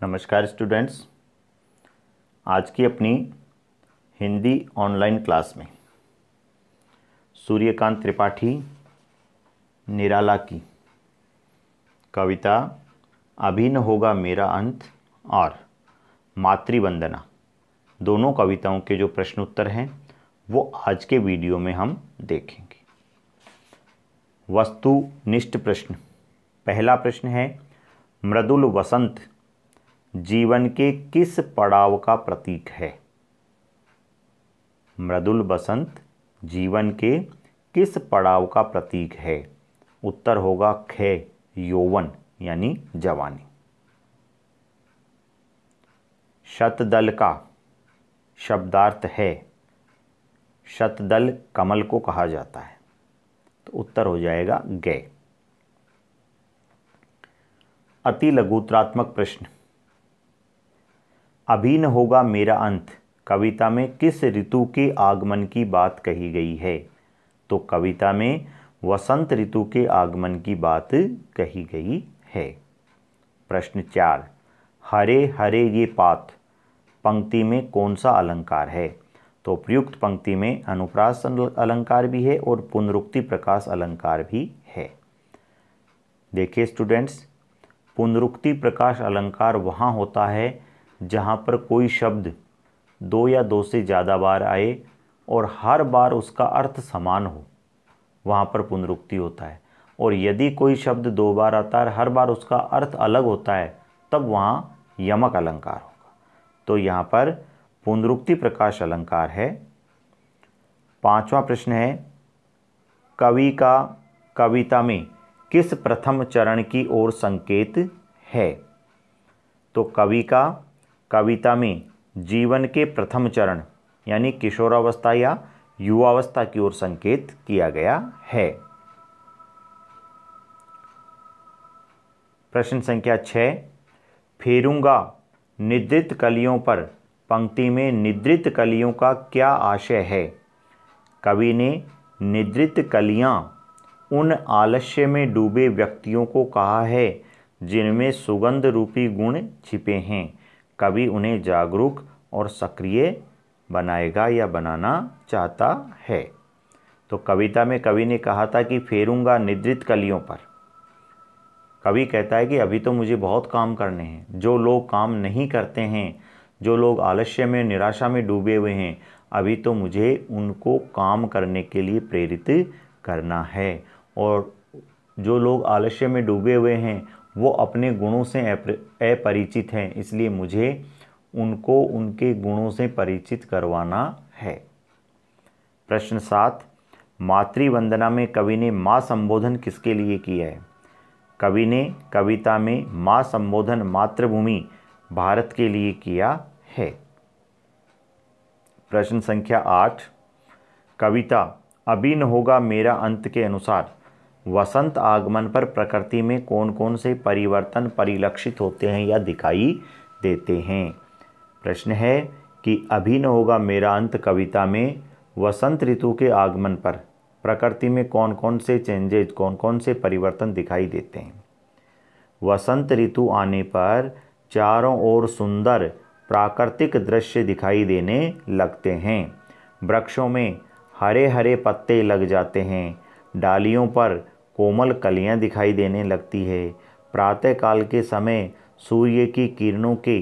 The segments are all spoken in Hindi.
नमस्कार स्टूडेंट्स। आज की अपनी हिंदी ऑनलाइन क्लास में सूर्यकांत त्रिपाठी निराला की कविता अभी न होगा मेरा अंत और मातृवंदना दोनों कविताओं के जो प्रश्न उत्तर हैं वो आज के वीडियो में हम देखेंगे। वस्तुनिष्ठ प्रश्न। पहला प्रश्न है, मृदुल वसंत जीवन के किस पड़ाव का प्रतीक है? मृदुल बसंत जीवन के किस पड़ाव का प्रतीक है? उत्तर होगा ख, यौवन यानी जवानी। शतदल का शब्दार्थ है, शतदल कमल को कहा जाता है, तो उत्तर हो जाएगा ग। अति लघुत्रात्मक प्रश्न। अभी न होगा मेरा अंत कविता में किस ऋतु के आगमन की बात कही गई है? तो कविता में वसंत ऋतु के आगमन की बात कही गई है। प्रश्न 4, हरे हरे ये पात पंक्ति में कौन सा अलंकार है? तो प्रयुक्त पंक्ति में अनुप्रास अलंकार भी है और पुनरुक्ति प्रकाश अलंकार भी है। देखिए स्टूडेंट्स, पुनरुक्ति प्रकाश अलंकार वहाँ होता है जहाँ पर कोई शब्द दो या दो से ज़्यादा बार आए और हर बार उसका अर्थ समान हो, वहाँ पर पुनरुक्ति होता है। और यदि कोई शब्द दो बार आता है, हर बार उसका अर्थ अलग होता है, तब वहाँ यमक अलंकार होगा। तो यहाँ पर पुनरुक्ति प्रकाश अलंकार है। पांचवा प्रश्न है, कवि का कविता में किस प्रथम चरण की ओर संकेत है? तो कवि का कविता में जीवन के प्रथम चरण यानी किशोरावस्था या युवावस्था की ओर संकेत किया गया है। प्रश्न संख्या 6, फेरूंगा निद्रित कलियों पर पंक्ति में निद्रित कलियों का क्या आशय है? कवि ने निद्रित कलियां उन आलस्य में डूबे व्यक्तियों को कहा है जिनमें सुगंध रूपी गुण छिपे हैं। कवि उन्हें जागरूक और सक्रिय बनाएगा या बनाना चाहता है। तो कविता में कवि ने कहा था कि फेरूंगा निद्रित कलियों पर। कवि कहता है कि अभी तो मुझे बहुत काम करने हैं। जो लोग काम नहीं करते हैं, जो लोग आलस्य में निराशा में डूबे हुए हैं, अभी तो मुझे उनको काम करने के लिए प्रेरित करना है। और जो लोग आलस्य में डूबे हुए हैं वो अपने गुणों से अपरिचित हैं, इसलिए मुझे उनको उनके गुणों से परिचित करवाना है। प्रश्न 7, मातृवंदना में कवि ने माँ संबोधन किसके लिए किया है? कवि ने कविता में माँ संबोधन मातृभूमि भारत के लिए किया है। प्रश्न संख्या 8, कविता अभी न होगा मेरा अंत के अनुसार वसंत आगमन पर प्रकृति में कौन कौन से परिवर्तन परिलक्षित होते हैं या दिखाई देते हैं? प्रश्न है कि अभी न होगा मेरा अंत कविता में वसंत ऋतु के आगमन पर प्रकृति में कौन कौन से चेंजेज, कौन कौन से परिवर्तन दिखाई देते हैं? वसंत ऋतु आने पर चारों ओर सुंदर प्राकृतिक दृश्य दिखाई देने लगते हैं। वृक्षों में हरे हरे पत्ते लग जाते हैं, डालियों पर कोमल कलियां दिखाई देने लगती है। प्रातःकाल के समय सूर्य की किरणों के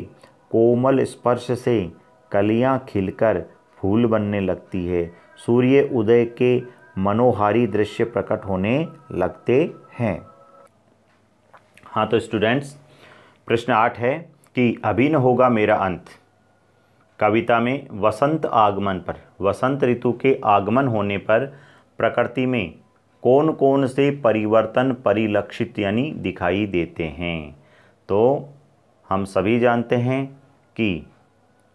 कोमल स्पर्श से कलियां खिलकर फूल बनने लगती है। सूर्य उदय के मनोहारी दृश्य प्रकट होने लगते हैं। हाँ तो स्टूडेंट्स, प्रश्न 8 है कि अभी न होगा मेरा अंत कविता में वसंत आगमन पर, वसंत ऋतु के आगमन होने पर प्रकृति में कौन कौन से परिवर्तन परिलक्षित यानी दिखाई देते हैं? तो हम सभी जानते हैं कि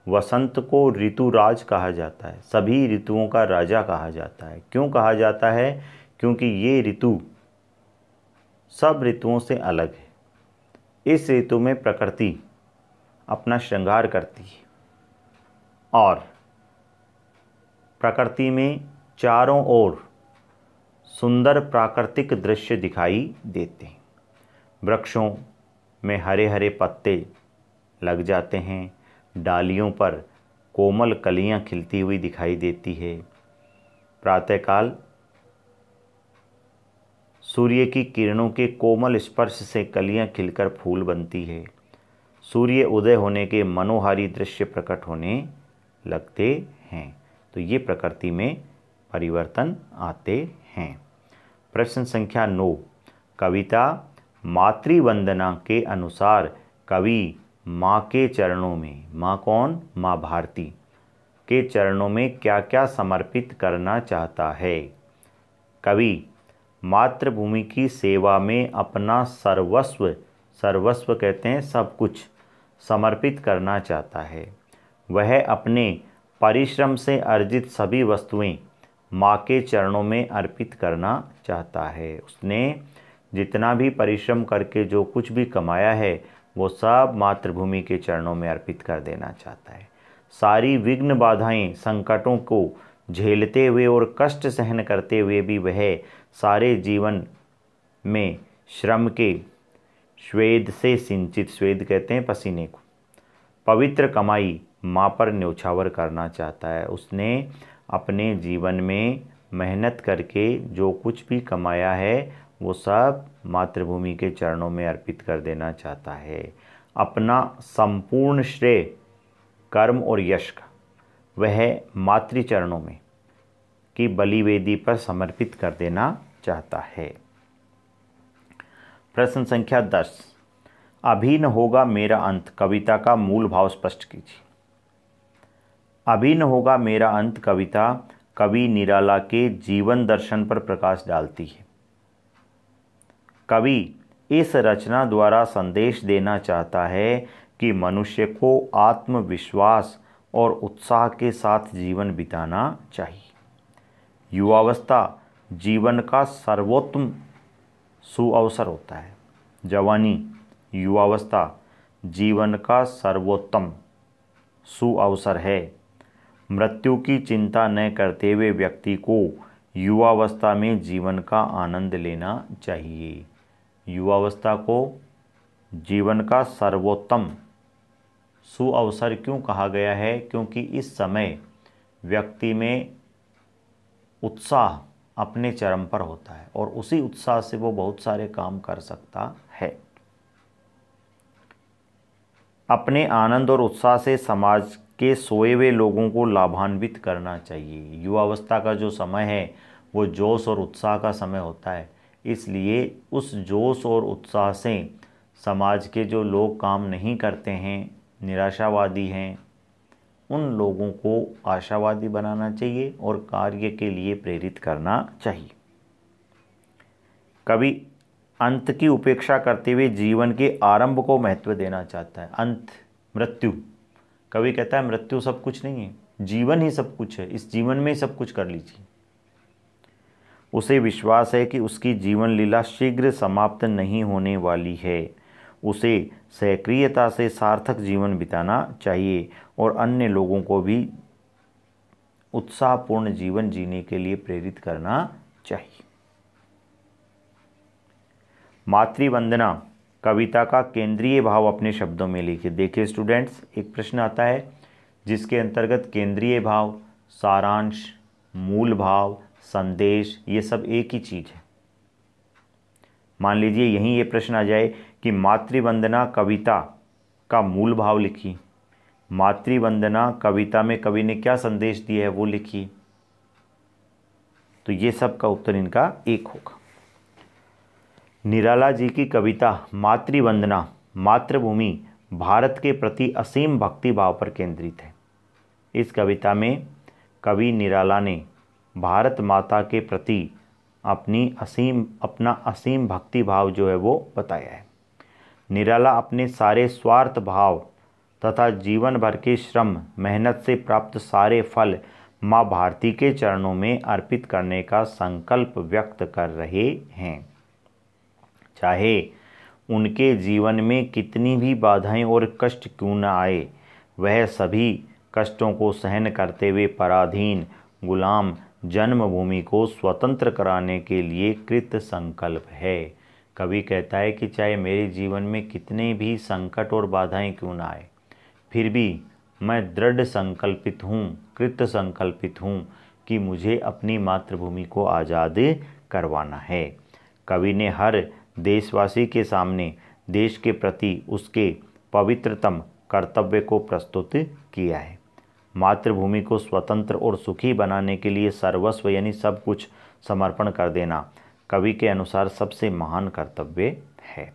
वसंत को ऋतुराज कहा जाता है, सभी ऋतुओं का राजा कहा जाता है। क्यों कहा जाता है? क्योंकि ये ऋतु सब ऋतुओं से अलग है। इस ऋतु में प्रकृति अपना श्रृंगार करती है और प्रकृति में चारों ओर सुंदर प्राकृतिक दृश्य दिखाई देते हैं। वृक्षों में हरे हरे पत्ते लग जाते हैं, डालियों पर कोमल कलियां खिलती हुई दिखाई देती है। प्रातःकाल सूर्य की किरणों के कोमल स्पर्श से कलियां खिलकर फूल बनती है। सूर्य उदय होने के मनोहारी दृश्य प्रकट होने लगते हैं। तो ये प्रकृति में परिवर्तन आते हैं। प्रश्न संख्या 9, कविता मातृवंदना के अनुसार कवि माँ के चरणों में, माँ कौन, माँ भारती के चरणों में क्या क्या समर्पित करना चाहता है। कवि मातृभूमि की सेवा में अपना सर्वस्व, सर्वस्व कहते हैं सब कुछ, समर्पित करना चाहता है। वह अपने परिश्रम से अर्जित सभी वस्तुएं माँ के चरणों में अर्पित करना चाहता है। उसने जितना भी परिश्रम करके जो कुछ भी कमाया है वो सब मातृभूमि के चरणों में अर्पित कर देना चाहता है। सारी विघ्न बाधाएं संकटों को झेलते हुए और कष्ट सहन करते हुए भी वह सारे जीवन में श्रम के स्वेद से सिंचित, स्वेद कहते हैं पसीने को, पवित्र कमाई माँ पर न्योछावर करना चाहता है। उसने अपने जीवन में मेहनत करके जो कुछ भी कमाया है वो सब मातृभूमि के चरणों में अर्पित कर देना चाहता है। अपना संपूर्ण श्रेय, कर्म और यश का वह मातृचरणों में की बलिवेदी पर समर्पित कर देना चाहता है। प्रश्न संख्या 10, अभी न होगा मेरा अंत कविता का मूल भाव स्पष्ट कीजिए। अभी न होगा मेरा अंत कविता कवि निराला के जीवन दर्शन पर प्रकाश डालती है। कवि इस रचना द्वारा संदेश देना चाहता है कि मनुष्य को आत्मविश्वास और उत्साह के साथ जीवन बिताना चाहिए। युवावस्था जीवन का सर्वोत्तम सुअवसर होता है। जवानी, युवावस्था जीवन का सर्वोत्तम सुअवसर है। मृत्यु की चिंता न करते हुए व्यक्ति को युवावस्था में जीवन का आनंद लेना चाहिए। युवावस्था को जीवन का सर्वोत्तम सुअवसर क्यों कहा गया है? क्योंकि इस समय व्यक्ति में उत्साह अपने चरम पर होता है और उसी उत्साह से वो बहुत सारे काम कर सकता है। अपने आनंद और उत्साह से समाज के सोए हुए लोगों को लाभान्वित करना चाहिए। युवावस्था का जो समय है वो जोश और उत्साह का समय होता है, इसलिए उस जोश और उत्साह से समाज के जो लोग काम नहीं करते हैं, निराशावादी हैं, उन लोगों को आशावादी बनाना चाहिए और कार्य के लिए प्रेरित करना चाहिए। कवि अंत की उपेक्षा करते हुए जीवन के आरंभ को महत्व देना चाहता है। अंत, मृत्यु, कवि कहता है मृत्यु सब कुछ नहीं है, जीवन ही सब कुछ है, इस जीवन में ही सब कुछ कर लीजिए। उसे विश्वास है कि उसकी जीवन लीला शीघ्र समाप्त नहीं होने वाली है। उसे सक्रियता से सार्थक जीवन बिताना चाहिए और अन्य लोगों को भी उत्साहपूर्ण जीवन जीने के लिए प्रेरित करना चाहिए। मातृवंदना कविता का केंद्रीय भाव अपने शब्दों में लिखिए। देखिए स्टूडेंट्स, एक प्रश्न आता है जिसके अंतर्गत केंद्रीय भाव, सारांश, मूल भाव, संदेश, ये सब एक ही चीज़ है। मान लीजिए यहीं ये प्रश्न आ जाए कि मातृवंदना कविता का मूल भाव लिखिए। मातृवंदना कविता में कवि ने क्या संदेश दिया है वो लिखिए। तो ये सब का उत्तर इनका एक होगा। निराला जी की कविता मातृवंदना मातृभूमि भारत के प्रति असीम भक्ति भाव पर केंद्रित है। इस कविता में कवि निराला ने भारत माता के प्रति अपना असीम भक्ति भाव जो है वो बताया है। निराला अपने सारे स्वार्थ भाव तथा जीवन भर के श्रम मेहनत से प्राप्त सारे फल माँ भारती के चरणों में अर्पित करने का संकल्प व्यक्त कर रहे हैं। चाहे उनके जीवन में कितनी भी बाधाएं और कष्ट क्यों न आए, वह सभी कष्टों को सहन करते हुए पराधीन गुलाम जन्मभूमि को स्वतंत्र कराने के लिए कृत संकल्प है। कवि कहता है कि चाहे मेरे जीवन में कितने भी संकट और बाधाएं क्यों ना आए, फिर भी मैं दृढ़ संकल्पित हूँ, कृत संकल्पित हूँ कि मुझे अपनी मातृभूमि को आज़ाद करवाना है। कवि ने हर देशवासी के सामने देश के प्रति उसके पवित्रतम कर्तव्य को प्रस्तुत किया है। मातृभूमि को स्वतंत्र और सुखी बनाने के लिए सर्वस्व यानी सब कुछ समर्पण कर देना कवि के अनुसार सबसे महान कर्तव्य है।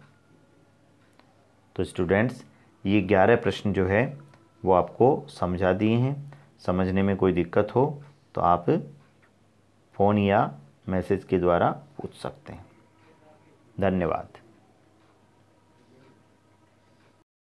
तो स्टूडेंट्स, ये 11 प्रश्न जो है वो आपको समझा दिए हैं। समझने में कोई दिक्कत हो तो आप फ़ोन या मैसेज के द्वारा पूछ सकते हैं। धन्यवाद।